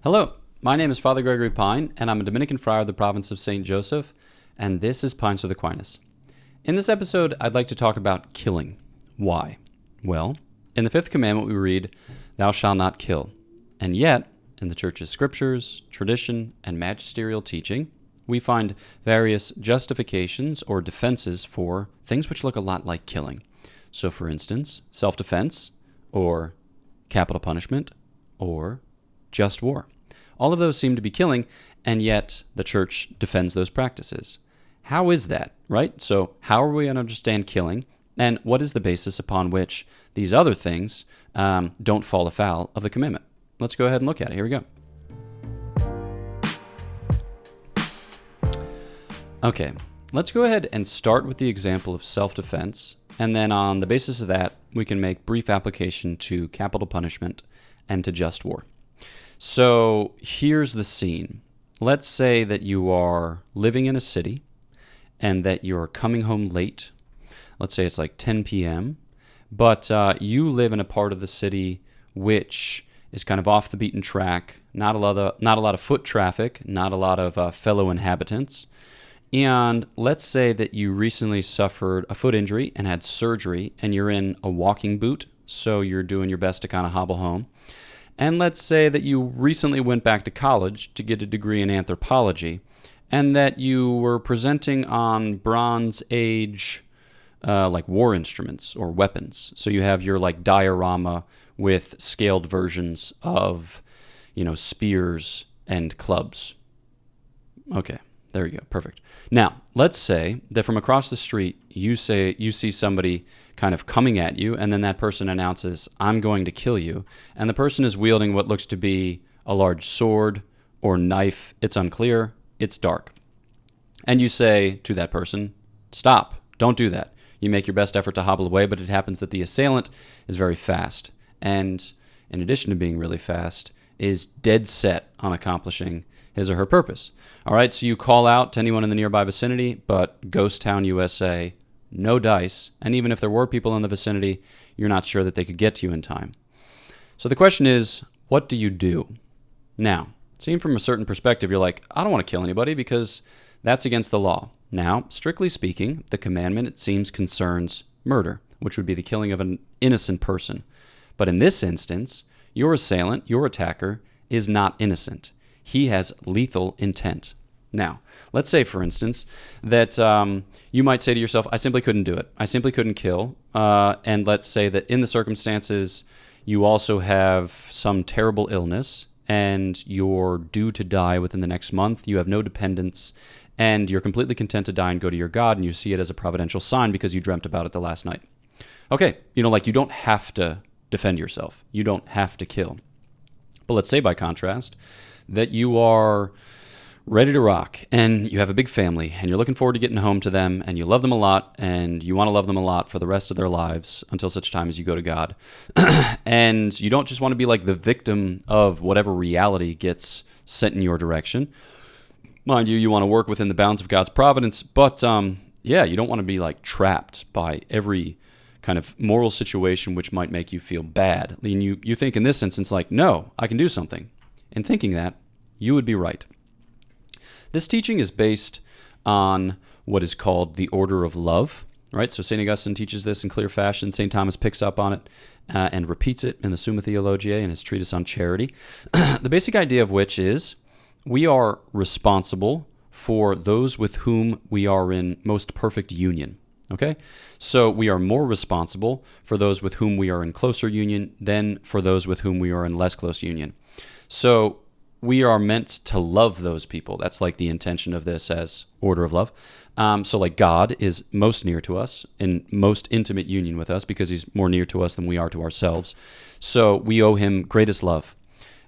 Hello, my name is Father Gregory Pine, and I'm a Dominican friar of the province of St. Joseph, and this is Pines with Aquinas. In this episode, I'd like to talk about killing. Why? Well, in the fifth commandment we read, "Thou shalt not kill." And yet, in the Church's scriptures, tradition, and magisterial teaching, we find various justifications or defenses for things which look a lot like killing. So, for instance, self-defense, or capital punishment, or just war. All of those seem to be killing, and yet the Church defends those practices. How is that, right? So how are we going to understand killing, and what is the basis upon which these other things don't fall afoul of the commandment? Let's go ahead and look at it. Here we go. Okay, let's go ahead and start with the example of self-defense, and then on the basis of that, we can make brief application to capital punishment and to just war. So here's the scene. Let's say that you are living in a city and that you're coming home late. Let's say it's like 10 p.m., but you live in a part of the city which is kind of off the beaten track, not a lot of foot traffic, not a lot of fellow inhabitants. And let's say that you recently suffered a foot injury and had surgery, and you're in a walking boot, so you're doing your best to kind of hobble home. And let's say that you recently went back to college to get a degree in anthropology, and that you were presenting on Bronze Age like war instruments or weapons. So you have your like diorama with scaled versions of, spears and clubs. Okay, there you go, perfect. Now, let's say that from across the street, you see somebody kind of coming at you, and then that person announces, "I'm going to kill you." And the person is wielding what looks to be a large sword or knife. It's unclear. It's dark. And you say to that person, "Stop. Don't do that." You make your best effort to hobble away, but it happens that the assailant is very fast. And in addition to being really fast, is dead set on accomplishing his or her purpose. All right, so you call out to anyone in the nearby vicinity, but Ghost Town, USA, no dice, and even if there were people in the vicinity, you're not sure that they could get to you in time. So the question is, what do you do? Now, seen from a certain perspective, you're like, I don't want to kill anybody because that's against the law. Now, strictly speaking, the commandment, it seems, concerns murder, which would be the killing of an innocent person. But in this instance, your assailant, your attacker, is not innocent. He has lethal intent. Now, let's say, for instance, that you might say to yourself, I simply couldn't do it. I simply couldn't kill. And let's say that in the circumstances, you also have some terrible illness and you're due to die within the next month. You have no dependents and you're completely content to die and go to your God, and you see it as a providential sign because you dreamt about it the last night. Okay, you don't have to defend yourself. You don't have to kill. But let's say, by contrast, that you are ready to rock and you have a big family and you're looking forward to getting home to them and you love them a lot and you want to love them a lot for the rest of their lives until such time as you go to God. And you don't just want to be like the victim of whatever reality gets sent in your direction. Mind you want to work within the bounds of God's providence, but you don't want to be like trapped by every kind of moral situation which might make you feel bad. And you think in this instance like, no, I can do something. In thinking that, you would be right. This teaching is based on what is called the order of love, right? So St. Augustine teaches this in clear fashion. St. Thomas picks up on it and repeats it in the Summa Theologiae in his treatise on charity. The basic idea of which is we are responsible for those with whom we are in most perfect union. Okay? So we are more responsible for those with whom we are in closer union than for those with whom we are in less close union. So we are meant to love those people. That's like the intention of this as order of love. So like God is most near to us, in most intimate union with us because he's more near to us than we are to ourselves. So we owe him greatest love.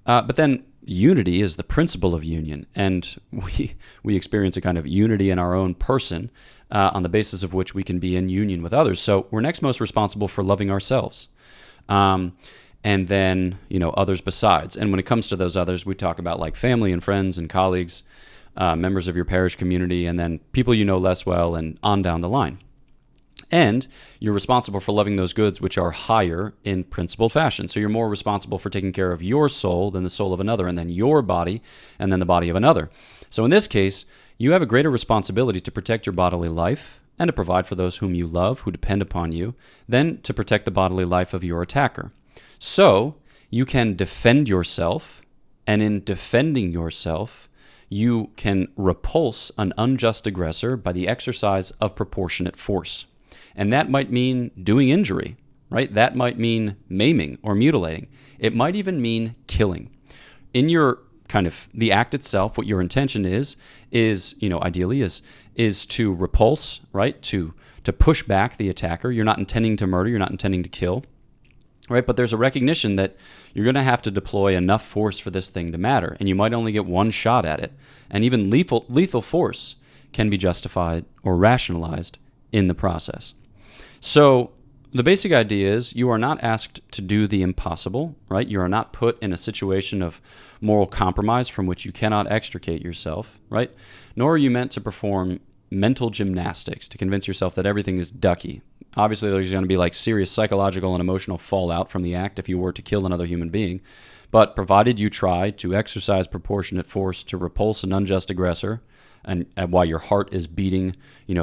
But then unity is the principle of union, and we experience a kind of unity in our own person on the basis of which we can be in union with others. So we're next most responsible for loving ourselves. And then, others besides. And when it comes to those others, we talk about like family and friends and colleagues, members of your parish community, and then people you know less well, and on down the line. And you're responsible for loving those goods which are higher in principled fashion. So you're more responsible for taking care of your soul than the soul of another, and then your body, and then the body of another. So in this case, you have a greater responsibility to protect your bodily life and to provide for those whom you love, who depend upon you, than to protect the bodily life of your attacker. So you can defend yourself, and in defending yourself, you can repulse an unjust aggressor by the exercise of proportionate force. And that might mean doing injury, right? That might mean maiming or mutilating. It might even mean killing. In your the act itself, what your intention is ideally is to repulse, right? To push back the attacker. You're not intending to murder. You're not intending to kill, right? But there's a recognition that you're going to have to deploy enough force for this thing to matter, and you might only get one shot at it. And even lethal force can be justified or rationalized in the process. So the basic idea is you are not asked to do the impossible, right? You are not put in a situation of moral compromise from which you cannot extricate yourself, right? Nor are you meant to perform mental gymnastics to convince yourself that everything is ducky. Obviously, there's going to be serious psychological and emotional fallout from the act if you were to kill another human being. But provided you try to exercise proportionate force to repulse an unjust aggressor, and while your heart is beating,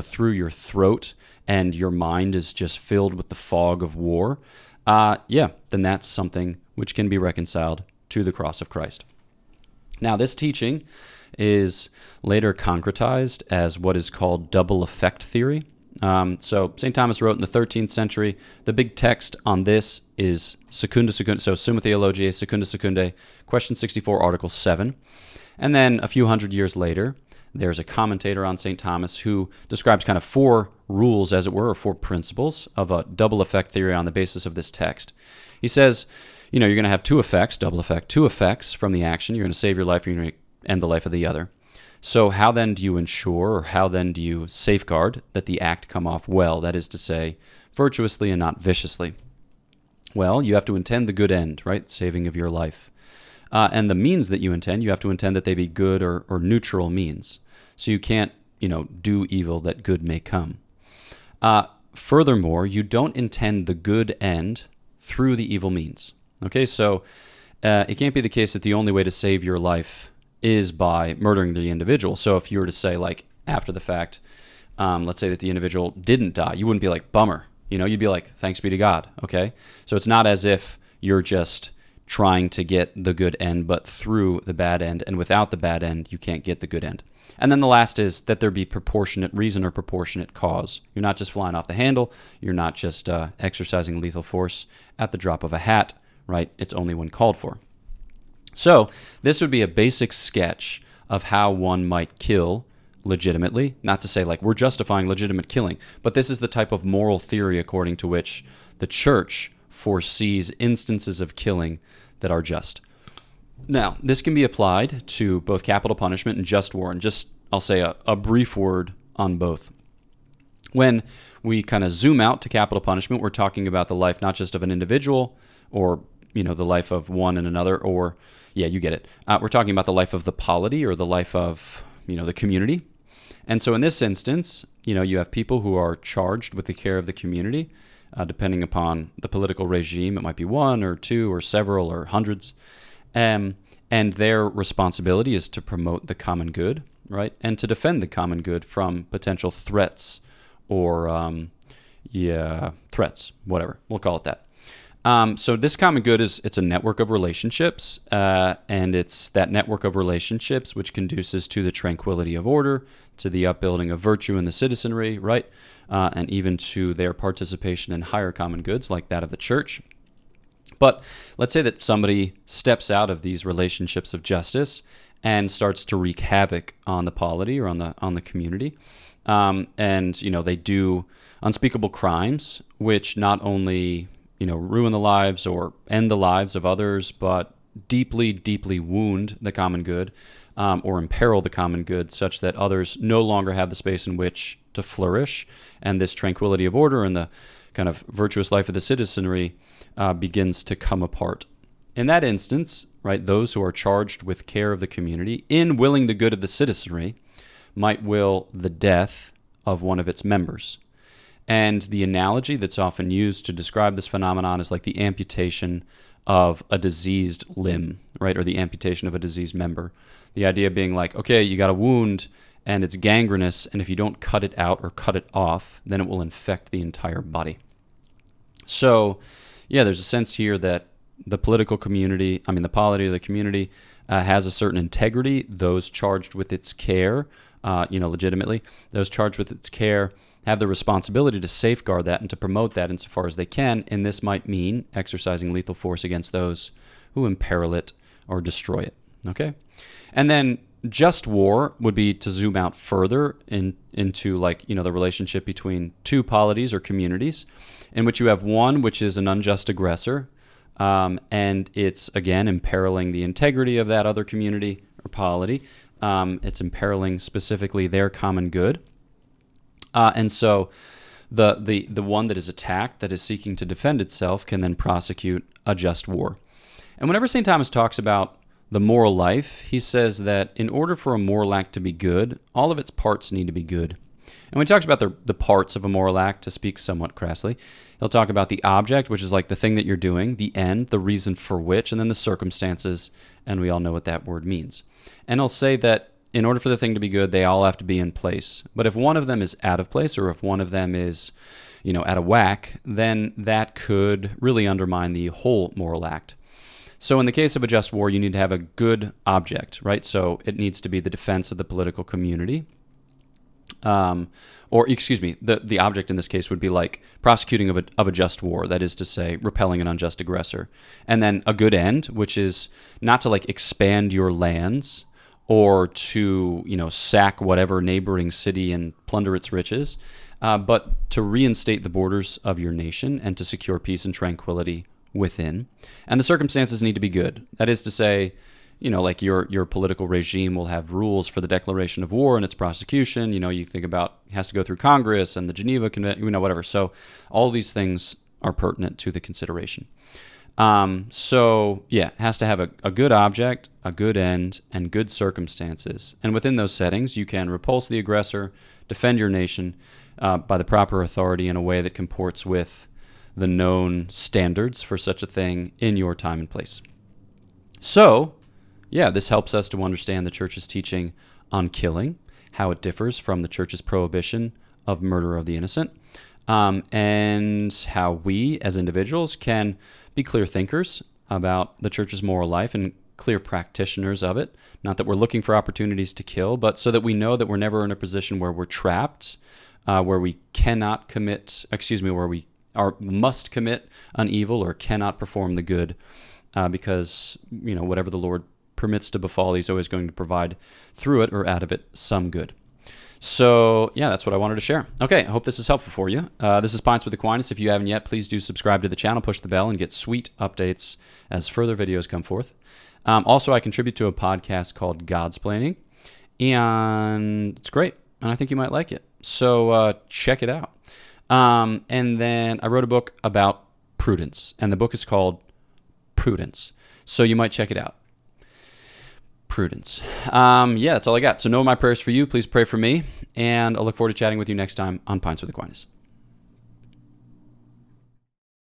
through your throat, and your mind is just filled with the fog of war, then that's something which can be reconciled to the cross of Christ. Now, this teaching is later concretized as what is called double effect theory. So St. Thomas wrote in the 13th century. The big text on this is Secunda Secunda, so Summa Theologiae Secunda Secundae, question 64, article 7. And then a few hundred years later, there's a commentator on St. Thomas who describes kind of 4 rules, as it were, or 4 principles of a double effect theory on the basis of this text. He says, you're going to have 2 effects, double effect, 2 effects from the action. You're going to save your life, you're going to end the life of the other. So how then do you ensure, or how then do you safeguard that the act come off well, that is to say, virtuously and not viciously? Well, you have to intend the good end, right? Saving of your life. And the means that you have to intend that they be good or neutral means. So you can't, do evil that good may come. Furthermore, you don't intend the good end through the evil means. Okay, so it can't be the case that the only way to save your life is by murdering the individual. So if you were to say, after the fact, let's say that the individual didn't die, you wouldn't be like, bummer. You'd be like, thanks be to God. Okay, so it's not as if you're just trying to get the good end, but through the bad end, and without the bad end, you can't get the good end. And then the last is that there be proportionate reason or proportionate cause. You're not just flying off the handle. You're not just exercising lethal force at the drop of a hat, right? It's only when called for. So this would be a basic sketch of how one might kill legitimately. Not to say we're justifying legitimate killing, but this is the type of moral theory according to which the church foresees instances of killing that are just. Now, this can be applied to both capital punishment and just war, and I'll say a brief word on both. When we kind of zoom out to capital punishment, we're talking about the life not just of an individual or, the life of one and another, or, you get it. We're talking about the life of the polity or the life of, the community. And so in this instance, you have people who are charged with the care of the community, depending upon the political regime. It might be 1 or 2 or several or hundreds. And their responsibility is to promote the common good, right? And to defend the common good from potential threats or, threats, whatever. We'll call it that. So this common good it's a network of relationships, and it's that network of relationships which conduces to the tranquility of order, to the upbuilding of virtue in the citizenry, right? And even to their participation in higher common goods like that of the church. But let's say that somebody steps out of these relationships of justice and starts to wreak havoc on the polity or on the community, and they do unspeakable crimes, which not only ruin the lives or end the lives of others, but deeply, deeply wound the common good, or imperil the common good, such that others no longer have the space in which to flourish, and this tranquility of order and the kind of virtuous life of the citizenry begins to come apart. In that instance, right, those who are charged with care of the community, in willing the good of the citizenry, might will the death of one of its members. And the analogy that's often used to describe this phenomenon is like the amputation of a diseased limb, right? Or the amputation of a diseased member. The idea being like, okay, you got a wound and it's gangrenous, and if you don't cut it out or cut it off, then it will infect the entire body. So, yeah, there's a sense here that the political community, the polity of the community has a certain integrity. Those charged with its care, legitimately, those charged with its care have the responsibility to safeguard that and to promote that insofar as they can, and this might mean exercising lethal force against those who imperil it or destroy it, okay? And then just war would be to zoom out further into the relationship between two polities or communities, in which you have one which is an unjust aggressor, and it's, again, imperiling the integrity of that other community or polity. It's imperiling specifically their common good. And so the one that is attacked, that is seeking to defend itself, can then prosecute a just war. And whenever St. Thomas talks about the moral life, he says that in order for a moral act to be good, all of its parts need to be good. And when he talks about the parts of a moral act, to speak somewhat crassly, he'll talk about the object, which is like the thing that you're doing, the end, the reason for which, and then the circumstances, and we all know what that word means. And he'll say that in order for the thing to be good, they all have to be in place. But if one of them is out of place, or if one of them is, out of whack, then that could really undermine the whole moral act. So in the case of a just war, you need to have a good object, right? So it needs to be the defense of the political community. The object in this case would be like prosecuting of a just war, that is to say, repelling an unjust aggressor. And then a good end, which is not to like expand your lands or to, sack whatever neighboring city and plunder its riches, but to reinstate the borders of your nation and to secure peace and tranquility within. And the circumstances need to be good. That is to say, like your political regime will have rules for the declaration of war and its prosecution. You think about it has to go through Congress and the Geneva Convention, whatever. So all these things are pertinent to the consideration. It has to have a good object, a good end, and good circumstances. And within those settings, you can repulse the aggressor, defend your nation by the proper authority in a way that comports with the known standards for such a thing in your time and place. So, this helps us to understand the Church's teaching on killing, how it differs from the Church's prohibition of murder of the innocent, and how we as individuals can be clear thinkers about the Church's moral life and clear practitioners of it. Not that we're looking for opportunities to kill, but so that we know that we're never in a position where we're trapped, where we must commit an evil or cannot perform the good, because whatever the Lord permits to befall, He's always going to provide through it or out of it some good. So, that's what I wanted to share. Okay, I hope this is helpful for you. This is Pints with Aquinas. If you haven't yet, please do subscribe to the channel, push the bell, and get sweet updates as further videos come forth. Also, I contribute to a podcast called Godsplaining, and it's great, and I think you might like it. So check it out. And then I wrote a book about prudence, and the book is called Prudence. So you might check it out. Prudence. That's all I got. So know my prayers for you. Please pray for me, and I look forward to chatting with you next time on Pints with Aquinas.